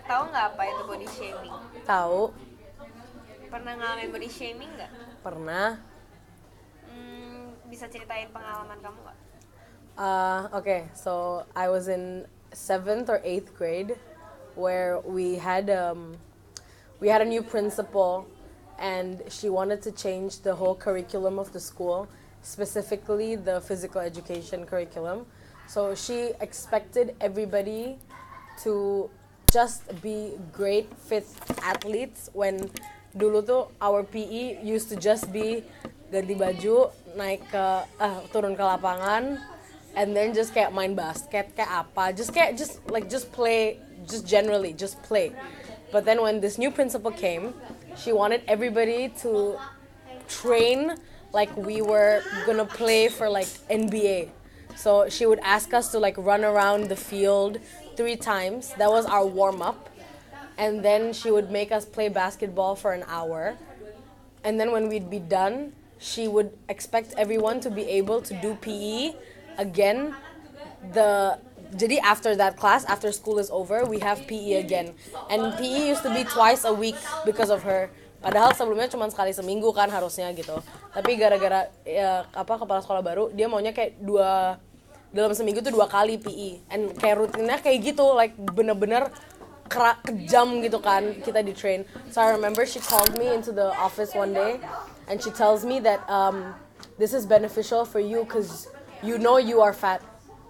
Tahu nggak apa itu body shaming? Tahu? Pernah ngalamin body shaming nggak? Pernah. Bisa ceritain pengalaman kamu nggak? Okay, so I was in 7th or 8th grade where we had a new principal and she wanted to change the whole curriculum of the school, specifically the physical education curriculum. So she expected everybody to just be great fit athletes when dulu tuh our PE used to just be ganti baju, naik ke turun ke lapangan and then just kayak main basket kayak apa, just play, just generally just play. But then when this new principal came, she wanted everybody to train like we were gonna play for like NBA. So she would ask us to like run around the field 3 times. That was our warm up. And then she would make us play basketball for an hour. And then when we'd be done, she would expect everyone to be able to do PE again. Jadi after that class, after school is over, we have PE again. And PE used to be twice a week because of her. Padahal sebelumnya cuma sekali seminggu kan harusnya gitu. Tapi gara-gara kepala sekolah baru, dia maunya kayak dalam seminggu tuh 2 kali PE. And kayak rutinnya kayak gitu, like bener-bener kejam gitu kan kita di train. So I remember she called me into the office one day and she tells me that this is beneficial for you because you know you are fat.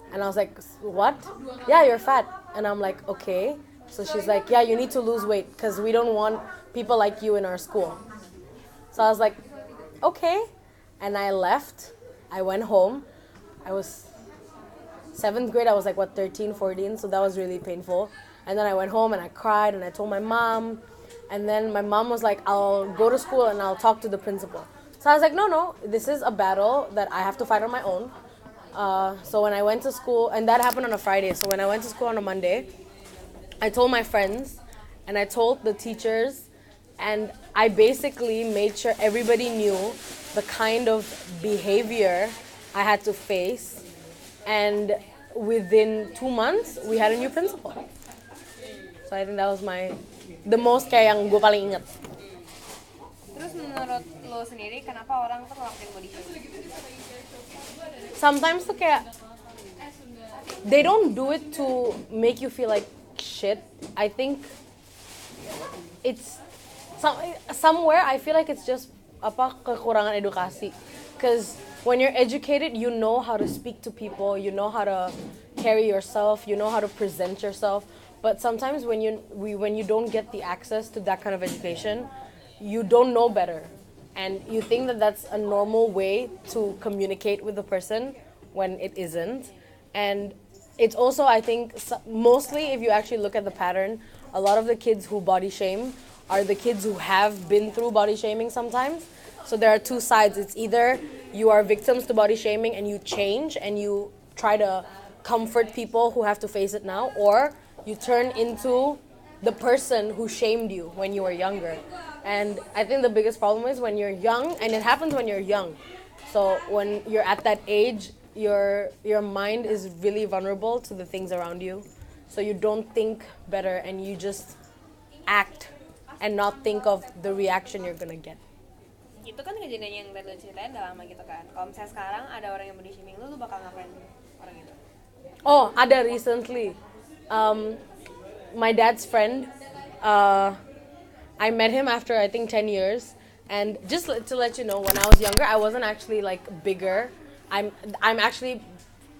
And I was like, what? Yeah, you're fat. And I'm like, okay. So she's like, yeah, you need to lose weight because we don't want people like you in our school. So I was like, okay. And I left. I went home. I was 7th grade. I was like, 13, 14. So that was really painful. And then I went home and I cried and I told my mom. And then my mom was like, I'll go to school and I'll talk to the principal. So I was like, no, this is a battle that I have to fight on my own. So when I went to school, and that happened on a Friday, so when I went to school on a Monday, I told my friends, and I told the teachers, and I basically made sure everybody knew the kind of behavior I had to face, and within 2 months, we had a new principal. So I think that was the most kayak yang gue paling inget. Terus menurut lo sendiri, kenapa orang tuh ngelakuin body shaming? Sometimes tuh kayak they don't do it to make you feel like shit. I think it's somewhere I feel like it's just kekurangan edukasi. Because when you're educated, you know how to speak to people, you know how to carry yourself, you know how to present yourself. But sometimes when you don't get the access to that kind of education, you don't know better. And you think that that's a normal way to communicate with the person when it isn't. And it's also, I think, mostly if you actually look at the pattern, a lot of the kids who body shame are the kids who have been through body shaming sometimes. So there are 2 sides. It's either you are victims to body shaming and you change and you try to comfort people who have to face it now, or you turn into the person who shamed you when you were younger. And I think the biggest problem is when you're young, and it happens when you're young. So when you're at that age, your mind is really vulnerable to the things around you. So you don't think better and you just act and not think of the reaction you're gonna get. Itu kan kejadian yang tadi lo ceritain udah lama gitu kan. Kalau misalnya sekarang ada orang yang body shaming lo bakal ngapain orang itu? Oh, ada recently. My dad's friend, I met him after I think 10 years, and just to let you know, when I was younger, I wasn't actually like bigger. I'm actually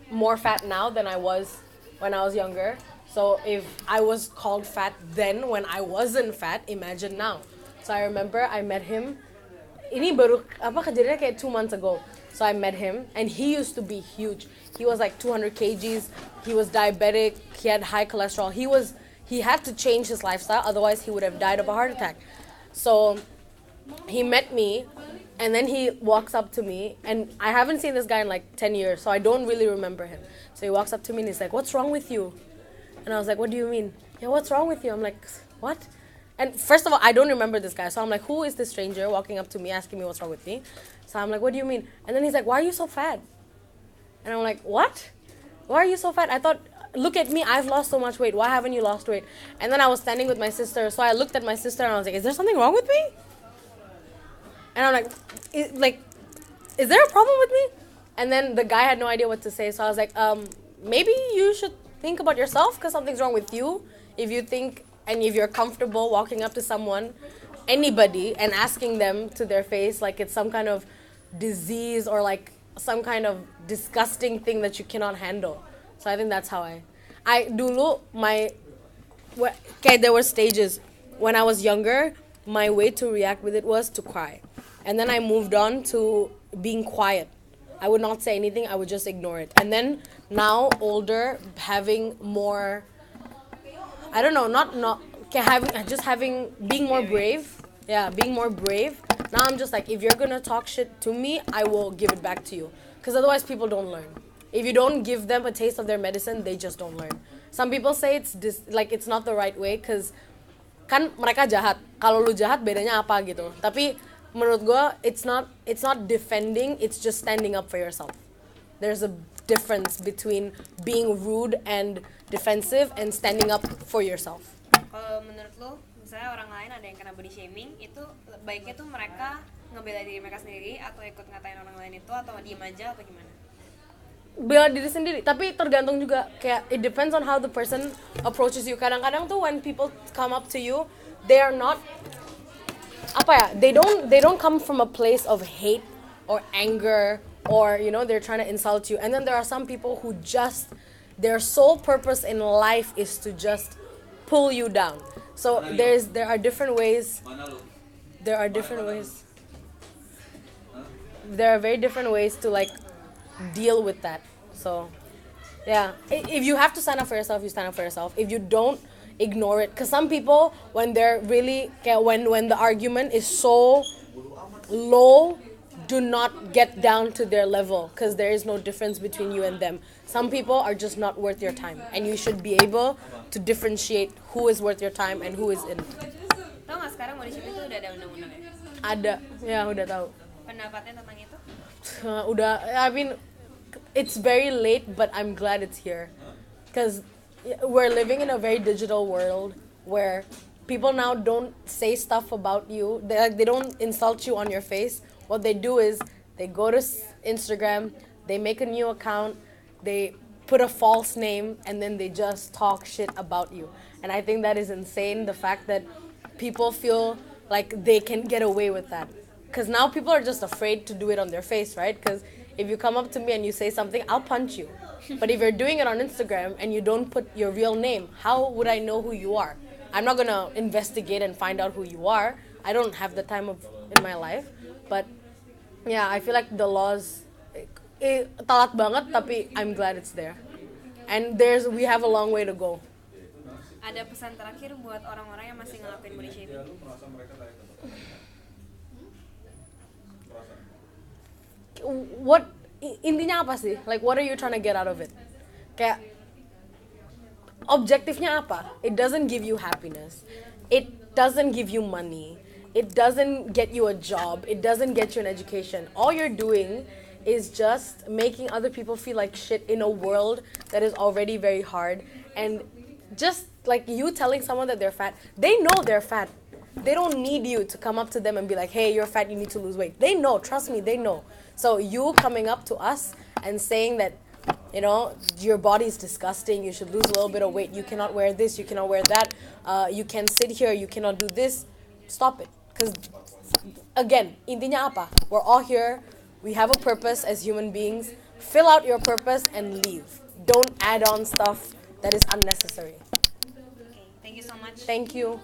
more fat now than I was when I was younger. So if I was called fat then when I wasn't fat, imagine now. So I remember I met him. Ini baru kejadiannya kayak 2 months ago. So I met him, and he used to be huge. He was like 200 kgs. He was diabetic. He had high cholesterol. He had to change his lifestyle, otherwise he would have died of a heart attack. So he met me, and then he walks up to me, and I haven't seen this guy in like 10 years, so I don't really remember him. So he walks up to me and he's like, "What's wrong with you?" And I was like, "What do you mean?" "Yeah, what's wrong with you?" I'm like, "What?" And first of all, I don't remember this guy, so I'm like, who is this stranger walking up to me asking me what's wrong with me? So I'm like, "What do you mean?" And then he's like, "Why are you so fat?" And I'm like, "What? Why are you so fat? I thought look at me, I've lost so much weight. Why haven't you lost weight? And then I was standing with my sister, so I looked at my sister and I was like, is there something wrong with me? And I'm like, is there a problem with me? And then the guy had no idea what to say, so I was like, maybe you should think about yourself because something's wrong with you. If you think and if you're comfortable walking up to someone, anybody, and asking them to their face like it's some kind of disease or like some kind of disgusting thing that you cannot handle. So I think that's how I dulu okay, there were stages. When I was younger, my way to react with it was to cry. And then I moved on to being quiet. I would not say anything, I would just ignore it. And then now, older, having more, I don't know, being more brave. Yeah, being more brave. Now I'm just like, if you're gonna talk shit to me, I will give it back to you. Because otherwise people don't learn. If you don't give them a taste of their medicine, they just don't learn. Some people say it's not the right way because kan mereka jahat. Kalau lu jahat bedanya apa gitu. Tapi menurut gue it's not defending, it's just standing up for yourself. There's a difference between being rude and defensive and standing up for yourself. Kalau menurut lo, misalnya orang lain ada yang kena body shaming, itu baiknya tuh mereka ngebela diri mereka sendiri atau ikut ngatain orang lain itu atau diem aja atau gimana? Bela diri sendiri, tapi tergantung juga, kayak it depends on how the person approaches you. Kadang-kadang tuh when people come up to you, they are not they don't come from a place of hate or anger or they're trying to insult you. And then there are some people who just their sole purpose in life is to just pull you down. So there are different ways. There are very different ways to like deal with that. So yeah, if you have to stand up for yourself, you stand up for yourself. If you don't, ignore it. Because some people, when they're really when the argument is so low, do not get down to their level because there is no difference between you and them. Some people are just not worth your time, and you should be able to differentiate who is worth your time and who isn't. Tahu nggak sekarang Malaysia itu udah ada undang-undangnya? Ada, ya udah tahu. Pendapatnya tentang itu? Udah, I mean, it's very late, but I'm glad it's here, because we're living in a very digital world where people now don't say stuff about you. They don't insult you on your face. What they do is they go to Instagram, they make a new account, they put a false name, and then they just talk shit about you. And I think that is insane, the fact that people feel like they can get away with that. Because now people are just afraid to do it on their face, right? Because if you come up to me and you say something, I'll punch you. But if you're doing it on Instagram and you don't put your real name, how would I know who you are? I'm not going to investigate and find out who you are. I don't have the time in my life. But yeah, I feel like the laws, talat banget, tapi I'm glad it's there. And we have a long way to go. Ada pesan terakhir buat orang-orang yang masih ngelakuin body shaming? Intinya apa sih? Like, what are you trying to get out of it? Kayak, objektifnya apa? It doesn't give you happiness. It doesn't give you money. It doesn't get you a job. It doesn't get you an education. All you're doing is just making other people feel like shit in a world that is already very hard. And just like you telling someone that they're fat, they know they're fat. They don't need you to come up to them and be like, hey, you're fat, you need to lose weight. They know, trust me, they know. So you coming up to us and saying that, your body is disgusting, you should lose a little bit of weight, you cannot wear this, you cannot wear that, you can sit here, you cannot do this, stop it. Because, again, intinya apa? We're all here, we have a purpose as human beings. Fill out your purpose and leave. Don't add on stuff that is unnecessary. Okay, thank you so much. Thank you.